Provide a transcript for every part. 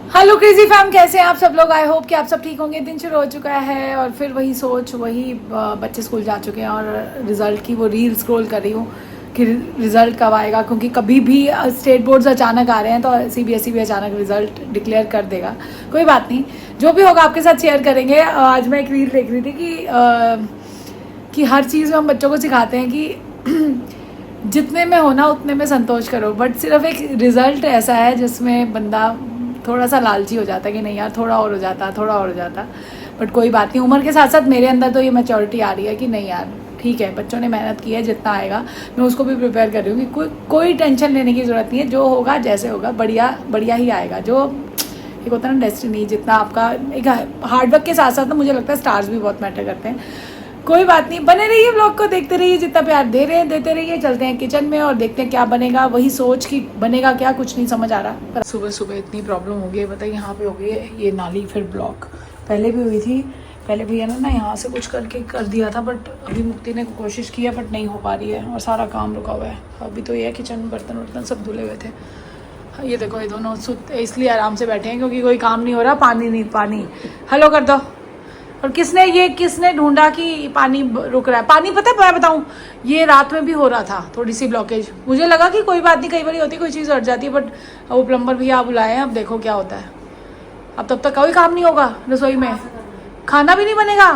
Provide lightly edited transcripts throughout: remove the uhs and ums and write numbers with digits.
Hello crazy fam, कैसे हैं आप सब लोग। आई होप कि आप सब ठीक होंगे। दिन शुरू हो चुका है और फिर वही सोच, वही बच्चे स्कूल जा चुके हैं और रिज़ल्ट की वो रील स्क्रॉल कर रही हूँ कि रिज़ल्ट कब आएगा, क्योंकि कभी भी स्टेट बोर्ड्स अचानक आ रहे हैं तो सीबीएसई भी अचानक रिज़ल्ट डिक्लेयर कर देगा। कोई बात नहीं, जो भी होगा आपके साथ शेयर करेंगे। आज मैं एक रील देख रही थी कि हर चीज़ में हम बच्चों को सिखाते हैं कि जितने में होना उतने में संतोष करो, बट सिर्फ एक रिज़ल्ट ऐसा है जिसमें बंदा थोड़ा सा लालची हो जाता है कि नहीं यार थोड़ा और हो जाता, थोड़ा और हो जाता। बट कोई बात नहीं, उम्र के साथ साथ मेरे अंदर तो ये मैच्योरिटी आ रही है कि नहीं यार ठीक है, बच्चों ने मेहनत की है, जितना आएगा मैं उसको भी प्रिपेयर कर रही हूँ कि कोई टेंशन लेने की ज़रूरत नहीं है। जो होगा जैसे होगा बढ़िया बढ़िया ही आएगा। जो एक होता है ना डेस्टिनी, जितना आपका एक हार्डवर्क के साथ साथ ना मुझे लगता है स्टार्स भी बहुत मैटर करते हैं। कोई बात नहीं, बने रहिए, व्लॉग को देखते रहिए, जितना प्यार दे रहे हैं देते रहिए। चलते हैं किचन में और देखते हैं क्या बनेगा। वही सोच कि बनेगा क्या, कुछ नहीं समझ आ रहा। सुबह सुबह इतनी प्रॉब्लम हो गई है, बताइए। यहाँ पे हो गई है ये नाली फिर ब्लॉक, पहले भी हुई थी। पहले भैया ने ना यहाँ से कुछ करके कर दिया था, बट अभी मुक्ति ने कोशिश की है बट नहीं हो पा रही है और सारा काम रुका हुआ है। अभी तो ये है किचन बर्तन वर्तन सब धुले हुए थे। ये देखो ये दोनों इसलिए आराम से बैठे हैं क्योंकि कोई काम नहीं हो रहा। पानी हेलो कर दो। और किसने ढूंढा कि पानी रुक रहा है। पानी पता है, मैं बताऊं, ये रात में भी हो रहा था थोड़ी सी ब्लॉकेज। मुझे लगा कि कोई बात नहीं, कई बार होती कोई चीज़ अट जाती है, बट वो प्लम्बर भैया बुलाए हैं, अब देखो क्या होता है। अब तब तक कोई काम नहीं होगा रसोई में, खाना भी नहीं बनेगा,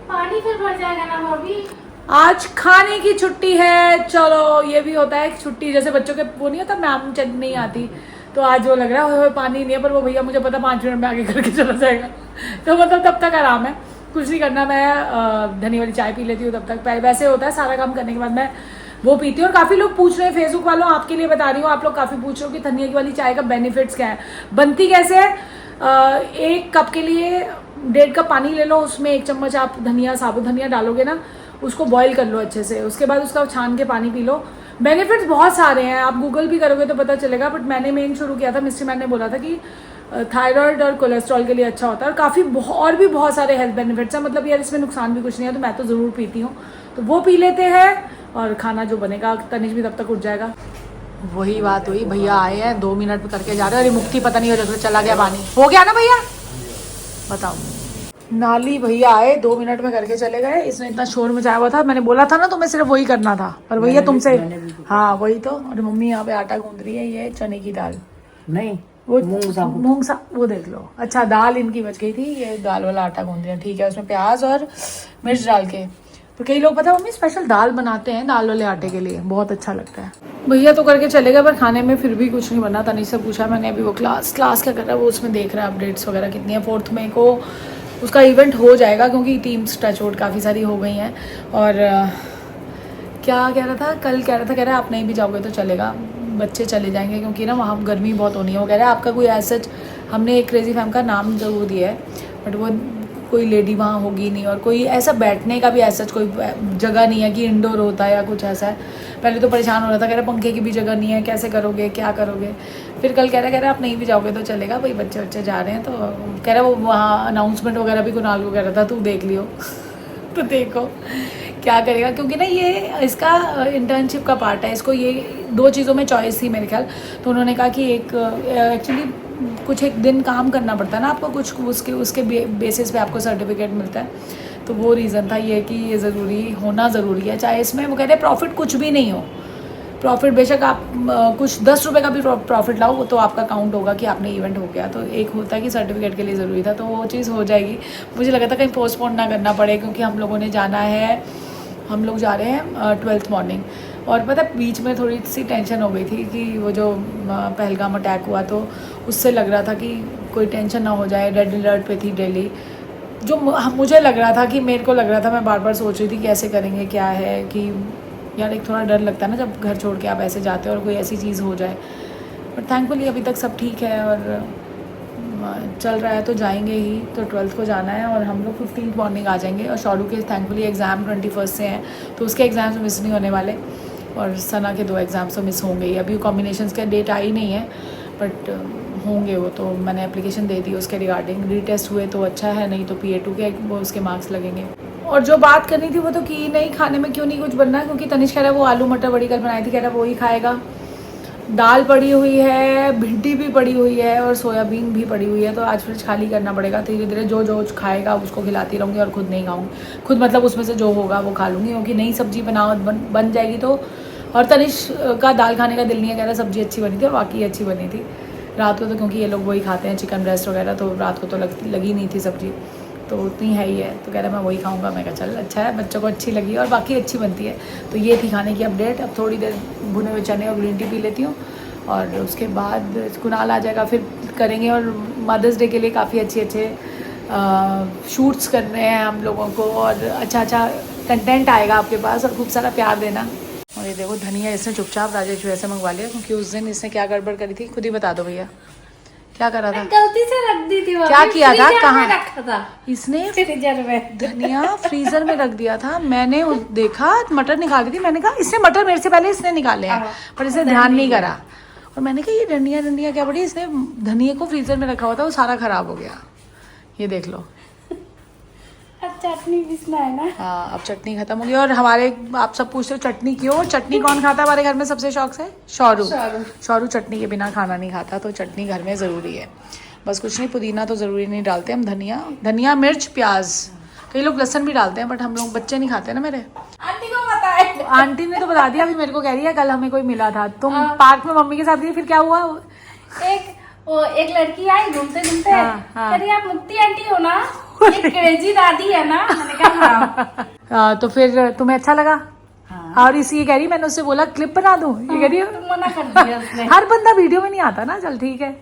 पानी फिर भर जाएगा ना भाभी। आज खाने की छुट्टी है। चलो ये भी होता है छुट्टी, जैसे बच्चों के वो नहीं होता मैम नहीं आती, तो आज वो लग रहा है पानी नहीं है, पर वो भैया मुझे पता 5 मिनट में आगे करके चला जाएगा। तो मतलब तब तक आराम है, कुछ नहीं करना। मैं धनी वाली चाय पी लेती हूँ तब तक। वैसे होता है सारा काम करने के बाद मैं वो पीती हूँ। और काफ़ी लोग पूछ रहे हैं, फेसबुक वालों आपके लिए बता रही हूँ, आप लोग काफ़ी पूछ रहे हो कि धनिया की वाली चाय का बेनिफिट्स क्या है, बनती कैसे है। एक कप के लिए 1.5 कप पानी ले लो, उसमें 1 चम्मच आप धनिया, साबुत धनिया डालोगे ना, उसको बॉईल कर लो अच्छे से। उसके बाद उसका छान के पानी पी लो। बेनिफिट्स बहुत सारे हैं, आप गूगल भी करोगे तो पता चलेगा, बट मैंने मेन शुरू किया था, मिस्ट्री मैन ने बोला था कि थायराइड और कोलेस्ट्रॉल के लिए अच्छा होता है। और काफ़ी और भी बहुत सारे हेल्थ बेनिफिट्स हैं, मतलब यार इसमें नुकसान भी कुछ नहीं है, तो मैं तो ज़रूर पीती हूँ। तो वो पी लेते हैं और खाना जो बनेगा तनिष भी तब तक उठ जाएगा। वही बात हुई, भैया आए हैं 2 मिनट में करके जा रहे हैं। अरे मुक्ति पता नहीं हो रहा, चला गया पानी। हो गया ना भैया, बताओ। नाली भैया आए 2 मिनट में करके चले गए। इसने इतना शोर मचाया हुआ था, मैंने बोला था ना तुम्हें सिर्फ वही करना था, पर भैया तुमसे। हाँ वही तो। और मम्मी यहाँ पे आटा गूंद रही है, ये चने की दाल नहीं, वो मूंग सा वो देख लो। अच्छा दाल इनकी बच गई थी, ये दाल वाला आटा गूंद रही है, ठीक है। उसमें प्याज और मिर्च डाल के। तो कई लोग पता मम्मी स्पेशल दाल बनाते हैं दाल वाले आटे के लिए, बहुत अच्छा लगता है। भैया तो करके चले गए, पर खाने में फिर भी कुछ नहीं बना। तनिष से पूछा मैंने, अभी वो क्लास क्या कर रहा है, वो उसमें देख रहा है अपडेट्स वगैरह कितनी है। 4 मई को उसका इवेंट हो जाएगा, क्योंकि टीम्स टच वोट काफ़ी सारी हो गई हैं। और क्या कह रहा था, कह रहा है आप नहीं भी जाओगे तो चलेगा, बच्चे चले जाएंगे, क्योंकि ना वहाँ गर्मी बहुत होनी है। वो कह रहा है आपका कोई ऐसा, हमने एक क्रेजी फैम का नाम ज़रूर दिया है, बट वो कोई लेडी वहाँ होगी नहीं, और कोई ऐसा बैठने का भी ऐसा कोई जगह नहीं है कि इंडोर होता है या कुछ ऐसा है। पहले तो परेशान हो रहा था, कह रहा पंखे की भी जगह नहीं है, कैसे करोगे, क्या करोगे। फिर कल कह रहा आप नहीं भी जाओगे तो चलेगा, भाई बच्चे जा रहे हैं। तो कह रहा वो वहाँ अनाउंसमेंट वगैरह भी कुणाल को कह रहा था तू देख लियो। तो देखो क्या करेगा, क्योंकि ना ये इसका इंटर्नशिप का पार्ट है। इसको ये 2 चीज़ों में चॉइस थी मेरे ख्याल। तो उन्होंने कहा कि एक एक्चुअली कुछ एक दिन काम करना पड़ता है ना आपको, कुछ उसके बेसिस पे आपको सर्टिफिकेट मिलता है। तो वो रीज़न था ये कि ये होना ज़रूरी है, चाहे इसमें वो कहते हैं प्रॉफिट कुछ भी नहीं हो। प्रॉफिट बेशक आप कुछ 10 रुपये का भी प्रॉफिट लाओ, तो आपका काउंट होगा कि आपने इवेंट हो गया। तो एक होता है कि सर्टिफिकेट के लिए ज़रूरी था, तो वो चीज़ हो जाएगी। मुझे लगा था कहीं पोस्टपोन ना करना पड़े, क्योंकि हम लोगों ने जाना है, हम लोग जा रहे हैं 12th मॉर्निंग। और पता बीच में थोड़ी सी टेंशन हो गई थी कि वो जो पहलगाम अटैक हुआ, तो उससे लग रहा था कि कोई टेंशन ना हो जाए। रेड अलर्ट पे थी दिल्ली, जो मुझे लग रहा था कि मेरे को लग रहा था, मैं बार बार सोच रही थी कैसे करेंगे, क्या है कि यार एक थोड़ा डर लगता है ना जब घर छोड़ के आप ऐसे जाते हो और कोई ऐसी चीज़ हो जाए। बट थैंकफुली अभी तक सब ठीक है और चल रहा है, तो जाएंगे ही। तो 12th को जाना है और हम लोग 15th मॉर्निंग आ जाएंगे। और शॉडू के थैंकफुली एग्ज़ाम 21st से हैं, तो उसके एग्ज़ाम्स मिस नहीं होने वाले। और सना के 2 एग्ज़ाम्स तो मिस होंगे ही। अभी कॉम्बिनेशंस का डेट आई नहीं है, बट होंगे वो। तो मैंने एप्लीकेशन दे दी उसके रिगार्डिंग। रीटेस्ट हुए तो अच्छा है, नहीं तो PA2 के वो उसके मार्क्स लगेंगे। और जो बात करनी थी वो तो की नहीं, खाने में क्यों नहीं कुछ बनना है, क्योंकि तनिष कह रहा है वो आलू मटर बड़ी कल बनाई थी, कह रहा है वो ही खाएगा। दाल पड़ी हुई है, भिंडी भी पड़ी हुई है और सोयाबीन भी पड़ी हुई है। तो आज फ्रिज खाली करना पड़ेगा धीरे धीरे। जो जो खाएगा उसको खिलाती रहूँगी और खुद नहीं खाऊंगी। खुद मतलब उसमें से जो होगा वो खा लूँगी, क्योंकि नई सब्जी बन जाएगी तो। और तनिष का दाल खाने का दिल नहीं है, कह रहा सब्जी अच्छी बनी थी और वाकई अच्छी बनी थी। रात को तो क्योंकि ये लोग वही खाते हैं चिकन ब्रेस्ट वगैरह, तो रात को तो लगी नहीं थी सब्जी, तो उतनी है ही है। तो कह रहा मैं वही खाऊंगा। मैं कहा चल अच्छा है, बच्चों को अच्छी लगी और बाकी अच्छी बनती है। तो ये थी खाने की अपडेट। अब थोड़ी देर भुने हुए चने और ग्रीन टी पी लेती हूँ और उसके बाद कुणाल आ जाएगा, फिर करेंगे। और मदर्स डे के लिए काफ़ी अच्छे शूट्स करने हैं हम लोगों को और अच्छा कंटेंट आएगा आपके पास और खूब सारा प्यार देना। और ये देखो धनिया इसने चुपचाप राजेश भैया से मंगवा लिया, क्योंकि उस दिन इसने क्या गड़बड़ करी थी खुद ही बता दो भैया, क्या करा था? गलती से रख दी थी। क्या किया था? कहाँ रखा था? इसने फ्रीजर में धनिया फ्रीजर में रख दिया था। मैंने देखा मटर निकाली थी, मैंने कहा इसने मटर मेरे से पहले इसने निकाले हैं, पर इसने ध्यान नहीं करा। और मैंने कहा ये डंडिया क्या बड़ी, इसने धनिया को फ्रीजर में रखा हुआ था, वो सारा खराब हो गया। ये देख लो। अब चटनी पीसना है ना। हाँ अब चटनी खत्म हो गई। और हमारे आप सब पूछते हो चटनी क्यों, चटनी कौन खाता है हमारे घर में सबसे शौक से? शौरू चटनी के बिना खाना नहीं खाता, तो चटनी घर में ज़रूरी है। बस कुछ नहीं, पुदीना तो ज़रूरी नहीं डालते हम, धनिया मिर्च प्याज, कई लोग लहसुन भी डालते हैं, बट हम लोग बच्चे नहीं खाते ना मेरे। आंटी को पता है। आंटी ने तो बता दिया, अभी मेरे को कह रही है कल हमें कोई मिला था, तुम पार्क में मम्मी के साथ गई, फिर क्या हुआ? एक लड़की आई घूमते घूमते, हाँ। कह रही आप मुक्ति आंटी हो ना, ये क्रेजी दादी है ना। मैंने कहा हाँ। तो फिर तुम्हें अच्छा लगा? हाँ। और इसी ये कह रही मैंने उससे बोला क्लिप बना दूं, ये कह रही है तुम मना कर दिया उसने। हर बंदा वीडियो में नहीं आता ना, चल ठीक है।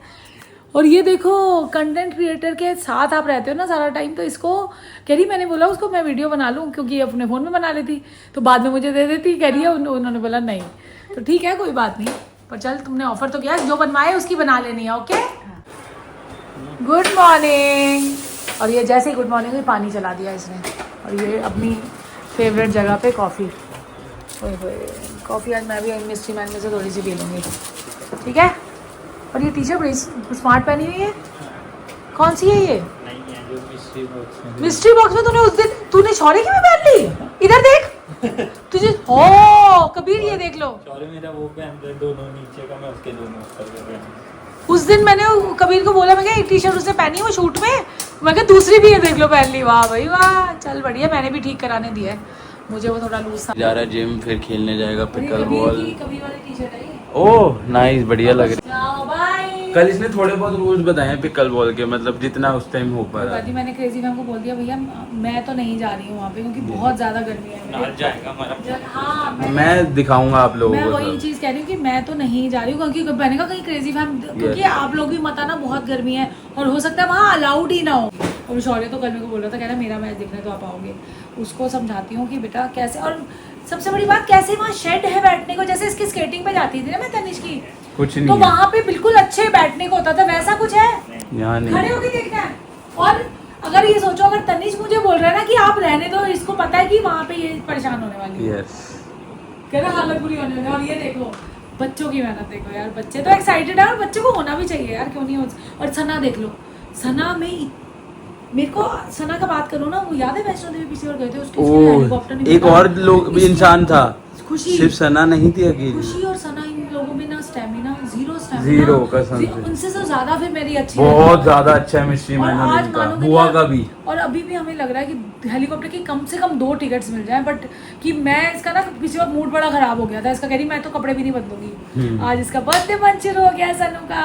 और ये देखो कंटेंट क्रिएटर के साथ आप रहते हो ना सारा टाइम, तो इसको कह रही, मैंने बोला उसको मैं वीडियो बना लूं, क्योंकि ये अपने फोन में बना लेती तो बाद में मुझे दे देती, कह रही है उन्होंने बोला नहीं। तो ठीक है कोई बात नहीं, पर चल तुमने ऑफर तो किया, जो बनवाए उसकी बना लेनी है। Okay good morning. और ये जैसे ही गुड मॉर्निंग हुई पानी चला दिया इसने। और ये अपनी फेवरेट जगह पे कॉफ़ी, कॉफ़ी आज मैं भी मिस्ट्री मैन में से थोड़ी सी पी लूँगी, ठीक है। और ये टी शर्ट बड़ी स्मार्ट पहनी हुई है, कौन सी है ये? नहीं है जो मिस्ट्री बॉक्स में तूने शौर्य की भी पहन ली? इधर देख तुझे हो कबीर, ये देख लो। शौर्य मेरा वो पहनता है दोनों नीचे का, मैं उसके दोनों ऊपर का पहनता। उस दिन मैंने कबीर को बोला, मैं एक टी शर्ट उसने पहनी वो शूट में, मैं कहा दूसरी भी है देख लो पहन ली। वाह भाई वाह, चल बढ़िया, मैंने भी ठीक कराने दिया है, मुझे वो थोड़ा लूज था। जा रहा है जिम, फिर खेलने जाएगा पिकल बॉल। कबीर वाली टी शर्ट है। ओह नाइस, बढ़िया लग रही जाओ बाय। है। कल इसने थोड़े बहुत रूल्स बताए हैं पिकल बॉल के, मतलब जितना उस टाइम हो पा रहा है। मैंने क्रेजी मैम को बोल दिया भैया मैं तो नहीं जा रही हूँ वहाँ पे, क्योंकि बहुत ज्यादा गर्मी है। हाँ मैं दिखाऊंगा आप लोगों मैं को वही सब। चीज कह रही हूँ कि मैं तो नहीं जा रही हूँ, क्योंकि मैंने कहा कहीं क्रेजी फैम, क्योंकि आप लोग भी मत आना, बहुत गर्मी है और हो सकता है वहाँ अलाउड ही ना हो। और शौर्य तो कल मेरे को बोल रहा था, कह रहा मेरा मैच देखने तो आप आओगे। उसको समझाती हूँ कि बेटा कैसे, और सबसे बड़ी बात कैसे वहाँ शेड है बैठने को, जैसे इसकी स्केटिंग पे जाती थी ना मैं तनिष की, कुछ नहीं तो है। वहाँ पे बिल्कुल अच्छे बैठने को होता था, वैसा कुछ है यहाँ नहीं खड़े होके देखना है। और अगर ये सोचो, अगर तनिष मुझे बोल रहा है ना कि आप रहने दो, इसको पता है कि वहाँ पे ये परेशान होने वाली है, यस कह रहा हालत बुरी होने वाली है। और ये देखो बच्चों की मेहनत देखो यार, बच्चे तो एक्साइटेड है और बच्चों को होना भी चाहिए यार, क्यों नहीं हो। और सना देख लो, सना में मेरे को सना का बात करो ना, वो याद है वैष्णो देवी पिछली बार गए थे, उसके हेलीकॉप्टर एक और लोग भी इंसान था, खुशी, सिर्फ सना नहीं थी अकेली। खुशी और सना, इन लोगों में ना स्टैमिना जीरो कसम से। उनसे तो ज्यादा फिर मेरी अच्छी बहुत ज्यादा अच्छा है मिस्ट्री मैन और आज उनका, मानोगे बुआ क्या? का भी। और अभी भी हमें लग रहा है कि हेलीकॉप्टर की कम से कम 2 टिकट्स मिल जाए, बट कि मैं इसका ना पिछले बार मूड बड़ा खराब हो गया था, इसका कह रही मैं तो कपड़े भी नहीं बदलूंगी। आज इसका बर्थडे मंचर हो गया सनू का,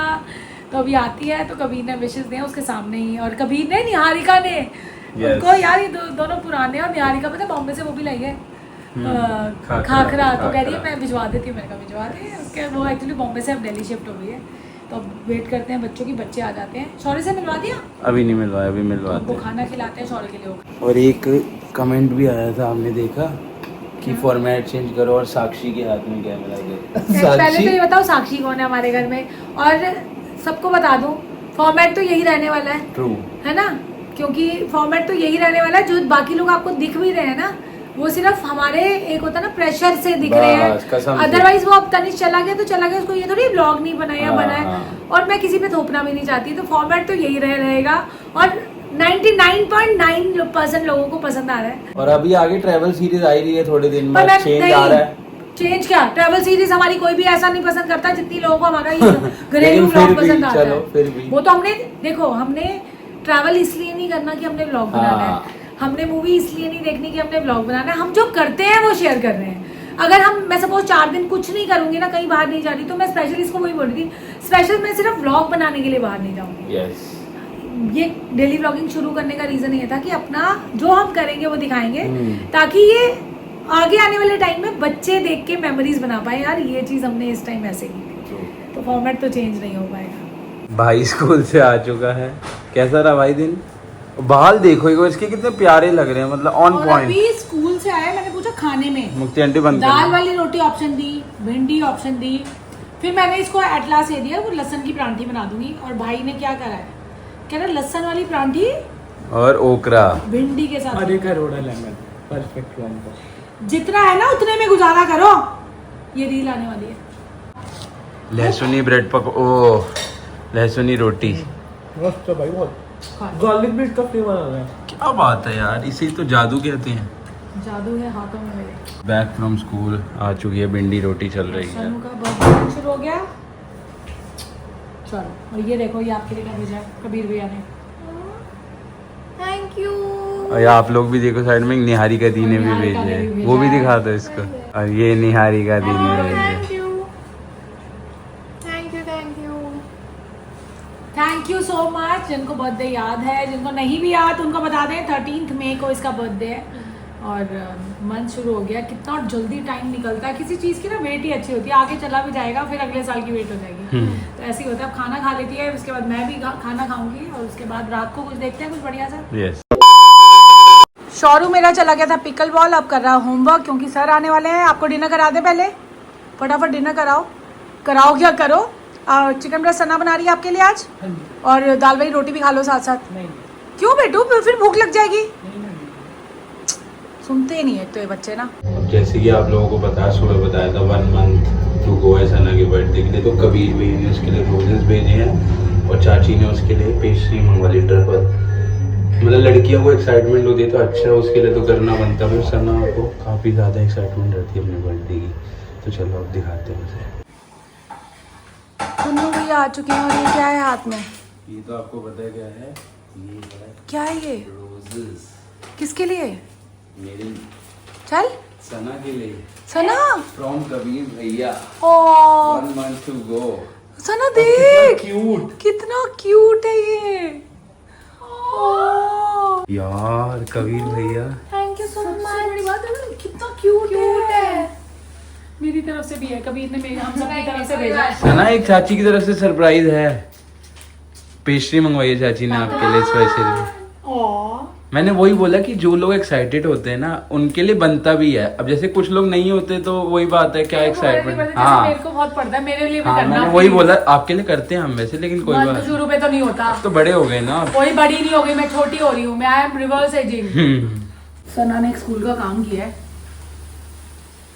तो अभी आती है तो कबीर ने विशेष दिया उसके सामने ही, और कबीर ने निहारिका ने उनको यार, ये दोनों पुराने, और निहारिका पता है बॉम्बे से वो भी लाई है खाखरा, तो कह रही है मैं भिजवा देती हूँ, मैंने कहा भिजवा दे उसके, वो एक्चुअली बॉम्बे से अब दिल्ली शिफ्ट हो गई है, तो अब वेट करते हैं बच्चों की, बच्चे आ जाते हैं। शौर्य से मिलवा दिया? अभी नहीं मिलवाया, अभी मिलवाते वो हैं। खाना खिलाते हैं शौर्य के लिए। और एक कमेंट भी आया था, हमने देखा कि फॉर्मेट चेंज करो और साक्षी के हाथ में कैमरा दे। पहले तो ये बताओ साक्षी कौन है हमारे घर में, और सबको बता दूं फॉर्मेट तो यही रहने वाला है, ट्रू है ना, क्योंकि फॉर्मेट तो यही रहने वाला है। जो बाकी लोग आपको दिख भी रहे हैं ना, वो सिर्फ हमारे एक होता है ना प्रेशर से दिख रहे हैं, अदरवाइज वो अब तनिष चला गया तो चला गया, उसको ये थोड़ी ब्लॉग नहीं बनाया बनाया, और मैं किसी पे थोपना भी नहीं चाहती, तो फॉर्मेट तो यही रहेगा और 99.9% लोगों को पसंद आ रहा है। और अभी आगे ट्रैवल सीरीज आ रही है थोड़े दिन में, पर मैं चेंज आ रहा है, चेंज क्या, ट्रैवल सीरीज हमारी कोई भी ऐसा नहीं पसंद करता जितनी लोगों को हमारा ये घरेलू लेकिन फिर व्लॉग भी, पसंद आता चलो, फिर भी। है। वो तो हमने देखो, हमने ट्रैवल इसलिए नहीं करना कि हमने व्लॉग बनाना हाँ। है, हमने मूवी इसलिए नहीं देखनी कि हमने व्लॉग बनाना है। हम जो करते हैं वो शेयर कर रहे हैं। अगर मैं सपोज 4 दिन कुछ नहीं करूंगी ना, कहीं बाहर नहीं जा रही, तो मैं स्पेशल इसको वही बोल रही थी, स्पेशल मैं सिर्फ व्लॉग बनाने के लिए बाहर नहीं जाऊंगी। यस, ये डेली व्लॉगिंग शुरू करने का रीजन ये था कि अपना जो हम करेंगे वो दिखाएंगे, ताकि ये आगे आने वाले टाइम में बच्चे देख के मेमोरीज बना पाए, यार ये चीज हमने इस टाइम ऐसे की थी। तो फॉर्मेट तो चेंज नहीं हो पाएगा। भाई स्कूल से आ चुका है। कैसा रहा भाई दिन? बाल देखो एक बार, इसके कितने प्यारे लग रहे हैं, मतलब ऑन और पॉइंट। अभी स्कूल से आया, मैंने पूछा खाने में, मुक्ति आंटी बंद दाल कर। वाली रोटी ऑप्शन दी, भिंडी ऑप्शन दी, फिर मैंने इसको एटलास ये दिया, वो लहसन की परांठी बना दूंगी। और भाई ने क्या करा है, कह रहा लहसन वाली परांठी और ओकरा भिंडी के साथ। करोड़ा लेमन परफेक्ट कॉम्बो। जितना है ना उतने में गुजारा करो। ये रील आने वाली है। लहसुनी ब्रेड ओ लहसुनी रोटी। मस्त है भाई, बहुत गार्लिक ब्रेड का फ्लेवर आ रहा है। क्या बात है यार, इसे तो जादू कहते हैं। जादू है हाथों में मेरे। बैक फ्रॉम स्कूल आ चुकी है, भिंडी रोटी चल रही है। सनू का बर्थडे शुरू हो गया। चलो, और ये देखो, ये आपके लिए क्या भेजा है कबीर भैया ने। Thank you. और आप लोग भी देखो, साइड में एक निहारी का दी ने भी निहारिका भेजा ने भी है, भेजा वो भी है। दिखा दो इसको। और ये निहारी का दी ने भेजा है। Thank you, thank you, thank you. Thank you so much. जिनको बर्थडे याद है, जिनको नहीं भी याद उनको बता दें, 13 मई को इसका बर्थडे है। और मंथ शुरू हो गया, कितना जल्दी टाइम निकलता है। किसी चीज़ की ना वेट ही अच्छी होती है, आगे चला भी जाएगा, फिर अगले साल की वेट हो जाएगी। तो ऐसे ही होता है। अब खाना खा लेती है, उसके बाद मैं भी खाना खाऊंगी, और उसके बाद रात को कुछ देखते हैं, कुछ बढ़िया सा। यस। शौरू मेरा चला गया था पिकल बॉल, अब कर रहा होमवर्क, क्योंकि सर आने वाले हैं। आपको डिनर करा दे, पहले फटाफट डिनर कराओ। कराओ क्या करो। चिकन ब्रेस्ट सना बना रही है आपके लिए आज, और दाल वाली रोटी भी खा लो साथ साथ। नहीं क्यों बेटू, फिर भूख लग जाएगी। नहीं नहीं। सुनते ही नहीं है तो ये बच्चे ना। अब जैसे कि आप लोगों को पता है, सुबह बताया था 1 मंथ टू गो है सना के बर्थडे के लिए, तो कबीर भाई ने उसके लिए रोजेस भेजे हैं, और चाची ने उसके लिए पेस्ट्री मंगवा ली ट्रफल। मतलब लड़कियों को एक्साइटमेंट होती है तो अच्छा, उसके लिए तो करना बनता है। सना को काफ़ी ज़्यादा एक्साइटमेंट रहती है अपने बर्थडे की। तो चलो अब दिखाते हैं उसे। सुनो भैया आ चुके हैं, और ये क्या है हाथ में? ये तो आपको पता है क्या है, ये है क्या है ये? रोजेस। किसके लिए? मेरी चल सना के लिए, सना। फ्रॉम कबीर भैया। ओ 1 मंथ टू गो। सना देख क्यूट। कितना क्यूट है ये। ओ यार कबीर भैया, थैंक यू सो सबसे बड़ी मच। बात है ना, कितना क्यूट है। मेरी तरफ से भी है, कबीर ने हम सब की तरफ से भेजा है। सना एक चाची की तरफ से सरप्राइज है, पेस्ट्री मंगवाई है चाची ने आपके लिए स्पेशली। ओ मैंने वही बोला कि जो लोग एक्साइटेड होते हैं ना, उनके लिए बनता भी है। अब जैसे कुछ लोग नहीं होते तो वही बात है, क्या एक्साइटमेंट। हाँ मेरे को बहुत पड़ता है, मेरे लिए भी हाँ, करना। मैंने वही बोला, आपके लिए करते हैं हम वैसे, लेकिन कोई मंथ बात शुरू पे तो नहीं होता। तो बड़े हो गए ना आप। कोई बड़ी नहीं हो गई, मैं छोटी हो रही हूँ। मैं आई एम रिवर्स एजिंग। हम्म। सना ने एक स्कूल का काम किया है,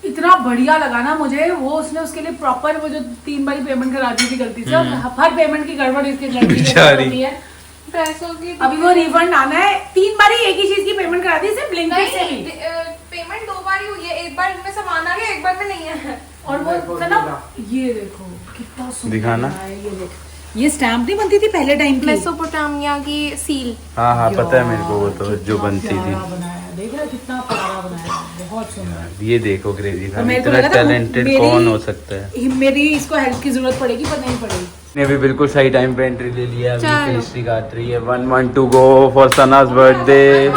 इतना बढ़िया लगा ना मुझे। वो उसने उसके लिए प्रॉपर वो जो 3 बारी पेमेंट करा दी थी गलती से, हर पेमेंट की गड़बड़ इसकी लड़की के साथ होती है। पैसों की अभी वो रिफंड आना है। 3 बारी एक ही चीज की पेमेंट करा दी, सिर्फ ब्लिंकिट से ही। पेमेंट 2 बार ही हुई है, एक बार इनमें सामान आ गया, एक बार में नहीं है। और वो सना, ये देखो कितना सुंदर दिखाना। है। ये देख, ये स्टैम्प नहीं बनती थी पहले टाइम की। मेसोपोटामिया की सील। हाँ हाँ पता है मेरे को, वो तो जो बनती थी। बनाया, देख रहा कितना प्यारा बनाया, बहुत सुंदर। ये देखो क्रेजी तो था, मेरे को इतना लगा था टैलेंटेड मेरी- कौन हो सकता है। मेरी इसको हेल्प की जरूरत पड़ेगी, पर नहीं पड़ेगी। ने भी बिल्कुल सही टाइम पे एंट्री ले लिया। अभी चलो। पेस्ट्री काट रही है। 1 month to go for Sana's birthday.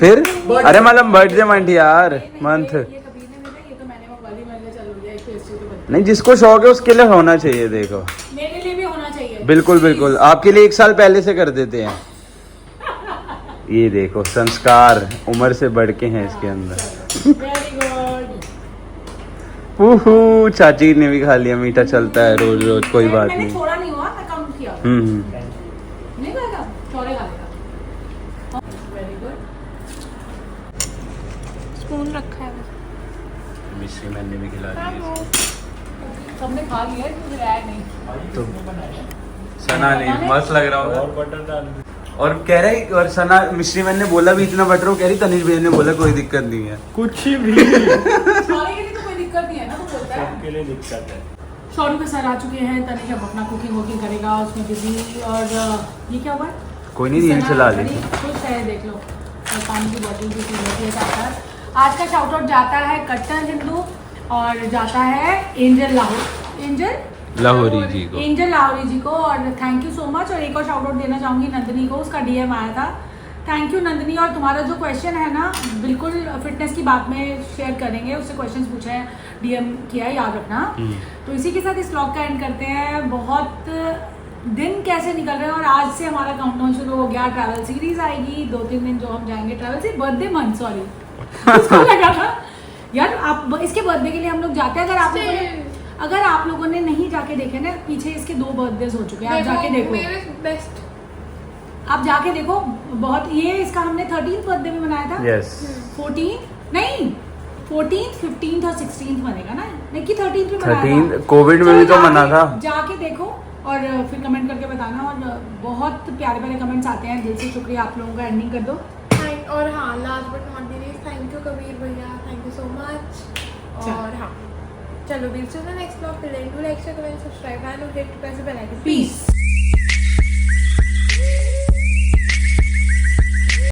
फिर अरे मतलब बर्थडे मंथ यार, मंथ ये कबीर ने भेजा, ये तो मैंने मंगवा ली। मैंने चल गया एक पेस्ट्री के बदले। नहीं, जिसको शौक है उसके लिए होना चाहिए। देखो मेरे लिए भी होना चाहिए। बिल्कुल बिल्कुल, आपके लिए 1 साल पहले से कर देते हैं। ये देखो संस्कार उम्र से बढ़ के हैं इसके अंदर। Very good. उहू, चाची ने भी खा लिया। मीठा चलता है रोज रोज, कोई बात मैंने नहीं। छोड़ा नहीं हुआ, मैं कम किया। हम्म। नहीं खाएगा, चौरे खा लेगा। Very good. स्पून रखा है मिश्री मैंने भी खिला दी। सबने खा लिया है, मुझे आया नहीं। तो सना ने मस्त लग रहा होगा। और बटर डाल। और कह रहे, और सना मिश्री मैंने बोला भी इतना बटर हो, कह रही तनिष भैया ने बोला कोई दिक्कत नहीं है। कुछ भी। चौरे के लिए तो लिए दिक्कत है। शौरू के सर आ चुके हैं, तनिक अब अपना कुकिंग वुकिंग करेगा, उसमें बिजी। और ये क्या हुआ? कोई नहीं, रील चला ली। खुश है, देख लो। और पानी की बोतल भी पी लेती है साथ। आज का शाउट आउट जाता है कट्टर हिंदू और जाता है एंजल लाहौरी जी को। और थैंक यू सो मच। और एक और शाउट आउट देना चाहूँगी नंदिनी को, उसका डीएम आया था। Thank you Nandini. और तुम्हारा जो क्वेश्चन है ना, बिल्कुल फिटनेस की बात में शेयर करेंगे, उससे क्वेश्चन पूछे हैं, डीएम किया है, याद रखना। तो इसी के साथ इस व्लॉग का एंड करते हैं। बहुत दिन कैसे निकल रहे हैं और आज से हमारा काउंटडाउन शुरू हो गया। ट्रैवल सीरीज आएगी 2-3 दिन जो हम जाएंगे ट्रैवल से। बर्थडे मंथ, सॉरी उसको लगा था यार। आप इसके बर्थडे के लिए हम लोग जाते हैं। अगर आप लोगों ने नहीं जाके देखे ना, पीछे इसके 2 बर्थडेज हो चुके हैं, आप जाके देखो। आप जाके देखो, बहुत ये इसका हमने 13th बर्थडे में मनाया था। यस 14 नहीं 14th 15th और 16th बनेगा ना, नहीं कि 13th में मनाया 13 कोविड में भी तो मना था। जाके देखो और फिर कमेंट करके बताना। और बहुत प्यारे प्यारे कमेंट्स आते हैं, दिल से शुक्रिया आप लोगों का। एंडिंग कर दो। और हाँ, last but not the least, thank you Kabir भैया, थैंक यू सो मच। और हाँ, चलो मिलते हैं नेक्स्ट ब्लॉग पे। Do like, share, comment, subscribe and hit press the bell icon. Piece.